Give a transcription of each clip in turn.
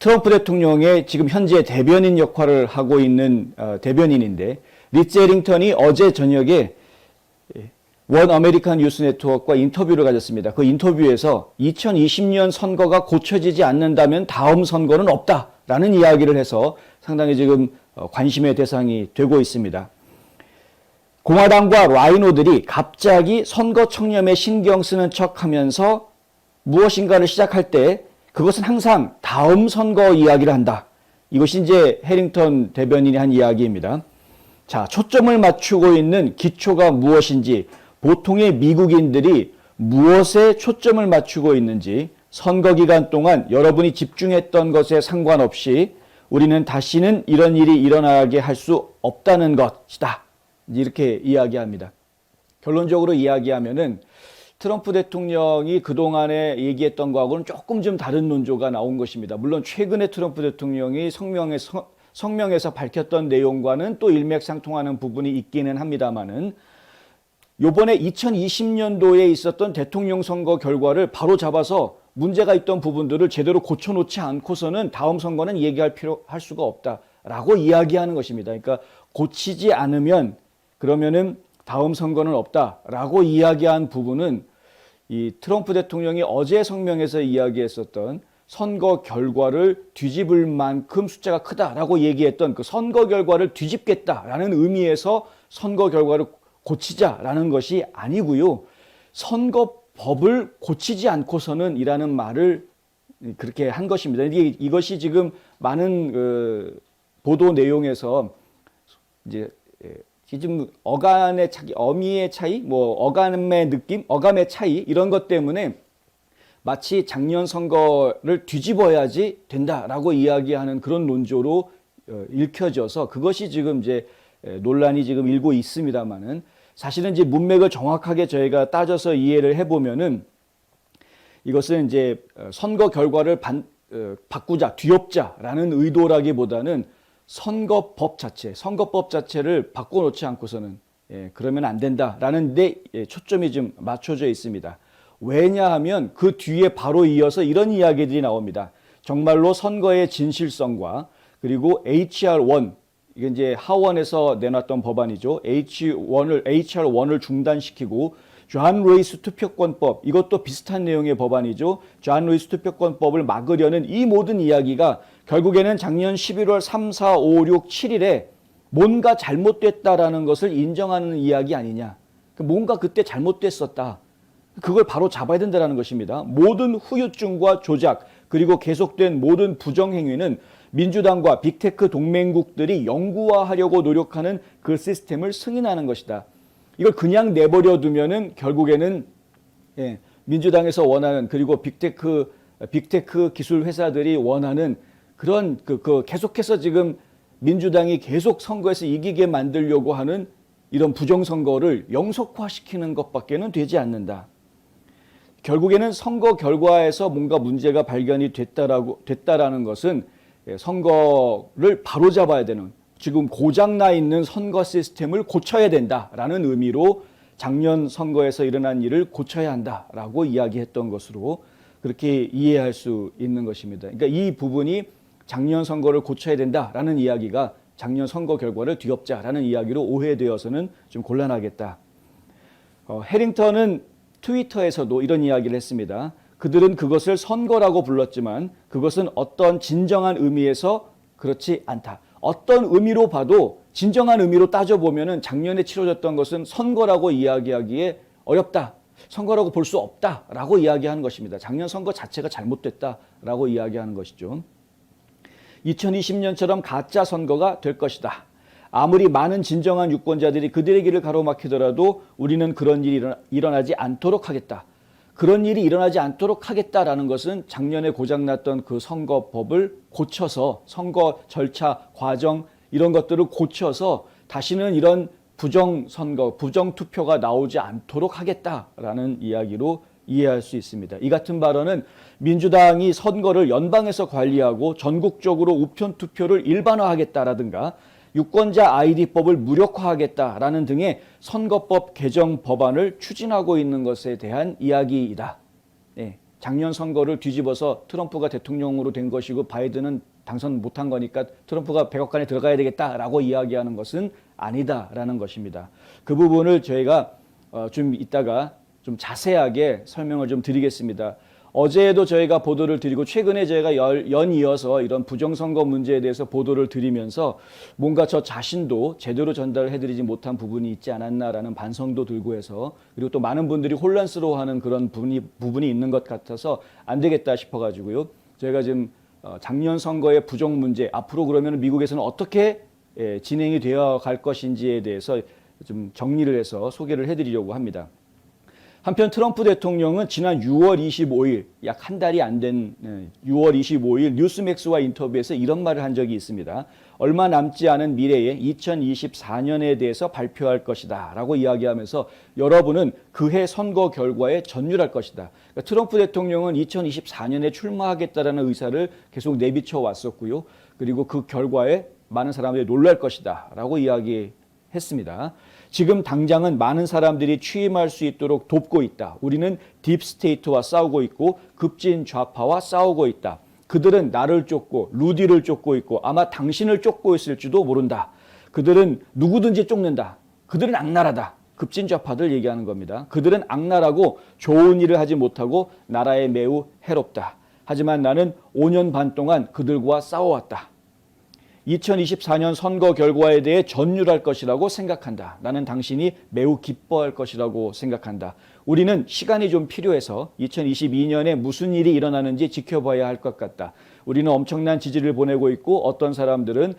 트럼프 대통령의 지금 현재 대변인 역할을 하고 있는 대변인인데 리츠 해링턴이 어제 저녁에 원 아메리칸 뉴스 네트워크와 인터뷰를 가졌습니다. 그 인터뷰에서 2020년 선거가 고쳐지지 않는다면 다음 선거는 없다라는 이야기를 해서 상당히 지금 관심의 대상이 되고 있습니다. 공화당과 라이노들이 갑자기 선거 청렴에 신경 쓰는 척하면서 무엇인가를 시작할 때 그것은 항상 다음 선거 이야기를 한다. 이것이 이제 해링턴 대변인이 한 이야기입니다. 자, 초점을 맞추고 있는 기초가 무엇인지, 보통의 미국인들이 무엇에 초점을 맞추고 있는지, 선거 기간 동안 여러분이 집중했던 것에 상관없이 우리는 다시는 이런 일이 일어나게 할 수 없다는 것이다. 이렇게 이야기합니다. 결론적으로 이야기하면은 트럼프 대통령이 그동안에 얘기했던 거하고는 조금 좀 다른 논조가 나온 것입니다. 물론 최근에 트럼프 대통령이 성명에서 밝혔던 내용과는 또 일맥상통하는 부분이 있기는 합니다만은 요번에 2020년도에 있었던 대통령 선거 결과를 바로 잡아서 문제가 있던 부분들을 제대로 고쳐놓지 않고서는 다음 선거는 할 수가 없다라고 이야기하는 것입니다. 그러니까 고치지 않으면 그러면은 다음 선거는 없다라고 이야기한 부분은 이 트럼프 대통령이 어제 성명에서 이야기했었던 선거 결과를 뒤집을 만큼 숫자가 크다라고 얘기했던 그 선거 결과를 뒤집겠다라는 의미에서 선거 결과를 고치자라는 것이 아니고요. 선거법을 고치지 않고서는 이라는 말을 그렇게 한 것입니다. 이것이 지금 많은 보도 내용에서 이제 지금 어간의 차이, 어미의 차이, 어감의 느낌, 어감의 차이 이런 것 때문에 마치 작년 선거를 뒤집어야지 된다라고 이야기하는 그런 논조로 읽혀져서 그것이 지금 이제 논란이 지금 일고 있습니다만은 사실은 이제 문맥을 정확하게 저희가 따져서 이해를 해보면은 이것은 이제 선거 결과를 바꾸자, 뒤엎자라는 의도라기보다는 선거법 자체를 바꿔놓지 않고서는 그러면 안 된다라는 데 초점이 좀 맞춰져 있습니다. 왜냐하면 그 뒤에 바로 이어서 이런 이야기들이 나옵니다. 정말로 선거의 진실성과 그리고 HR1, 이게 이제 하원에서 내놨던 법안이죠. HR1을 중단시키고 존 루이스 투표권법, 이것도 비슷한 내용의 법안이죠. 존 루이스 투표권법을 막으려는 이 모든 이야기가 결국에는 작년 11월 3, 4, 5, 6, 7일에 뭔가 잘못됐다라는 것을 인정하는 이야기 아니냐. 뭔가 그때 잘못됐었다. 그걸 바로 잡아야 된다는 것입니다. 모든 후유증과 조작 그리고 계속된 모든 부정행위는 민주당과 빅테크 동맹국들이 영구화하려고 노력하는 그 시스템을 승인하는 것이다. 이걸 그냥 내버려 두면은 결국에는 민주당에서 원하는 그리고 빅테크 기술 회사들이 원하는 그런 계속해서 지금 민주당이 계속 선거에서 이기게 만들려고 하는 이런 부정선거를 영속화시키는 것밖에는 되지 않는다. 결국에는 선거 결과에서 뭔가 문제가 발견이 됐다라는 것은 선거를 바로잡아야 되는 지금 고장나 있는 선거 시스템을 고쳐야 된다라는 의미로 작년 선거에서 일어난 일을 고쳐야 한다라고 이야기했던 것으로 그렇게 이해할 수 있는 것입니다. 그러니까 이 부분이 작년 선거를 고쳐야 된다라는 이야기가 작년 선거 결과를 뒤엎자라는 이야기로 오해되어서는 좀 곤란하겠다. 해링턴은 트위터에서도 이런 이야기를 했습니다. 그들은 그것을 선거라고 불렀지만 그것은 어떤 진정한 의미에서 그렇지 않다. 어떤 의미로 봐도 진정한 의미로 따져보면 작년에 치러졌던 것은 선거라고 이야기하기에 어렵다. 선거라고 볼 수 없다라고 이야기하는 것입니다. 작년 선거 자체가 잘못됐다라고 이야기하는 것이죠. 2020년처럼 가짜 선거가 될 것이다. 아무리 많은 진정한 유권자들이 그들의 길을 가로막히더라도 우리는 그런 일이 일어나지 않도록 하겠다. 그런 일이 일어나지 않도록 하겠다라는 것은 작년에 고장났던 그 선거법을 고쳐서 선거 절차, 과정 이런 것들을 고쳐서 다시는 이런 부정선거, 부정투표가 나오지 않도록 하겠다라는 이야기로 이해할 수 있습니다. 이 같은 발언은 민주당이 선거를 연방에서 관리하고 전국적으로 우편투표를 일반화하겠다라든가 유권자 아이디법을 무력화하겠다라는 등의 선거법 개정 법안을 추진하고 있는 것에 대한 이야기이다. 작년 선거를 뒤집어서 트럼프가 대통령으로 된 것이고 바이든은 당선 못한 거니까 트럼프가 백악관에 들어가야 되겠다라고 이야기하는 것은 아니다라는 것입니다. 그 부분을 저희가 좀 이따가 좀 자세하게 설명을 좀 드리겠습니다. 어제에도 저희가 보도를 드리고 최근에 저희가 연이어서 이런 부정선거 문제에 대해서 보도를 드리면서 뭔가 저 자신도 제대로 전달을 해드리지 못한 부분이 있지 않았나라는 반성도 들고 해서, 그리고 또 많은 분들이 혼란스러워하는 그런 부분이 있는 것 같아서 안 되겠다 싶어가지고요. 저희가 지금 작년 선거의 부정 문제, 앞으로 그러면 미국에서는 어떻게 진행이 되어 갈 것인지에 대해서 좀 정리를 해서 소개를 해드리려고 합니다. 한편 트럼프 대통령은 지난 6월 25일, 약 한 달이 안 된 6월 25일 뉴스맥스와 인터뷰에서 이런 말을 한 적이 있습니다. 얼마 남지 않은 미래에 2024년에 대해서 발표할 것이다 라고 이야기하면서 여러분은 그해 선거 결과에 전율할 것이다. 그러니까 트럼프 대통령은 2024년에 출마하겠다라는 의사를 계속 내비쳐 왔었고요. 그리고 그 결과에 많은 사람들이 놀랄 것이다 라고 이야기했습니다. 지금 당장은 많은 사람들이 취임할 수 있도록 돕고 있다. 우리는 딥스테이트와 싸우고 있고 급진 좌파와 싸우고 있다. 그들은 나를 쫓고 루디를 쫓고 있고 아마 당신을 쫓고 있을지도 모른다. 그들은 누구든지 쫓는다. 그들은 악랄하다. 급진 좌파들 얘기하는 겁니다. 그들은 악랄하고 좋은 일을 하지 못하고 나라에 매우 해롭다. 하지만 나는 5년 반 동안 그들과 싸워왔다. 2024년 선거 결과에 대해 전율할 것이라고 생각한다. 나는 당신이 매우 기뻐할 것이라고 생각한다. 우리는 시간이 좀 필요해서 2022년에 무슨 일이 일어나는지 지켜봐야 할 것 같다. 우리는 엄청난 지지를 보내고 있고 어떤 사람들은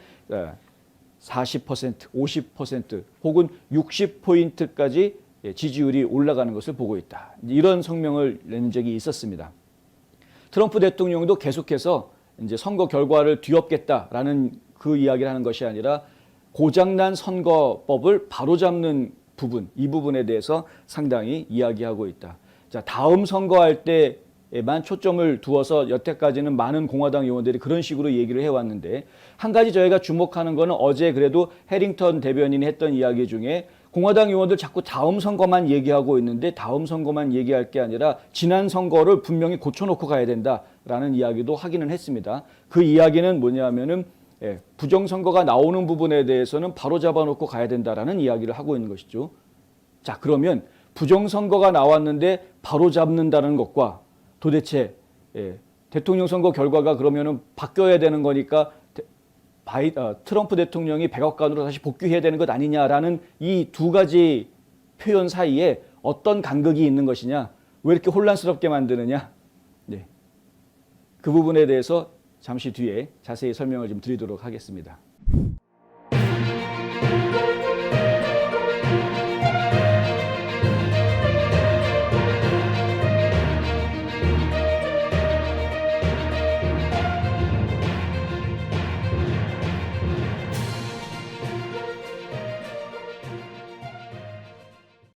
40%, 50% 혹은 60포인트까지 지지율이 올라가는 것을 보고 있다. 이런 성명을 낸 적이 있었습니다. 트럼프 대통령도 계속해서 이제 선거 결과를 뒤엎겠다라는 그 이야기를 하는 것이 아니라 고장난 선거법을 바로잡는 부분, 이 부분에 대해서 상당히 이야기하고 있다. 자, 다음 선거할 때에만 초점을 두어서 여태까지는 많은 공화당 의원들이 그런 식으로 얘기를 해왔는데, 한 가지 저희가 주목하는 거는 어제 그래도 해링턴 대변인이 했던 이야기 중에 공화당 의원들 자꾸 다음 선거만 얘기하고 있는데 다음 선거만 얘기할 게 아니라 지난 선거를 분명히 고쳐놓고 가야 된다라는 이야기도 하기는 했습니다. 그 이야기는 뭐냐면은 부정선거가 나오는 부분에 대해서는 바로 잡아놓고 가야 된다라는 이야기를 하고 있는 것이죠. 자, 그러면 부정선거가 나왔는데 바로 잡는다는 것과 도대체 대통령 선거 결과가 그러면은 바뀌어야 되는 거니까 트럼프 대통령이 백악관으로 다시 복귀해야 되는 것 아니냐라는 이 두 가지 표현 사이에 어떤 간극이 있는 것이냐, 왜 이렇게 혼란스럽게 만드느냐, 그 부분에 대해서 잠시 뒤에 자세히 설명을 좀 드리도록 하겠습니다.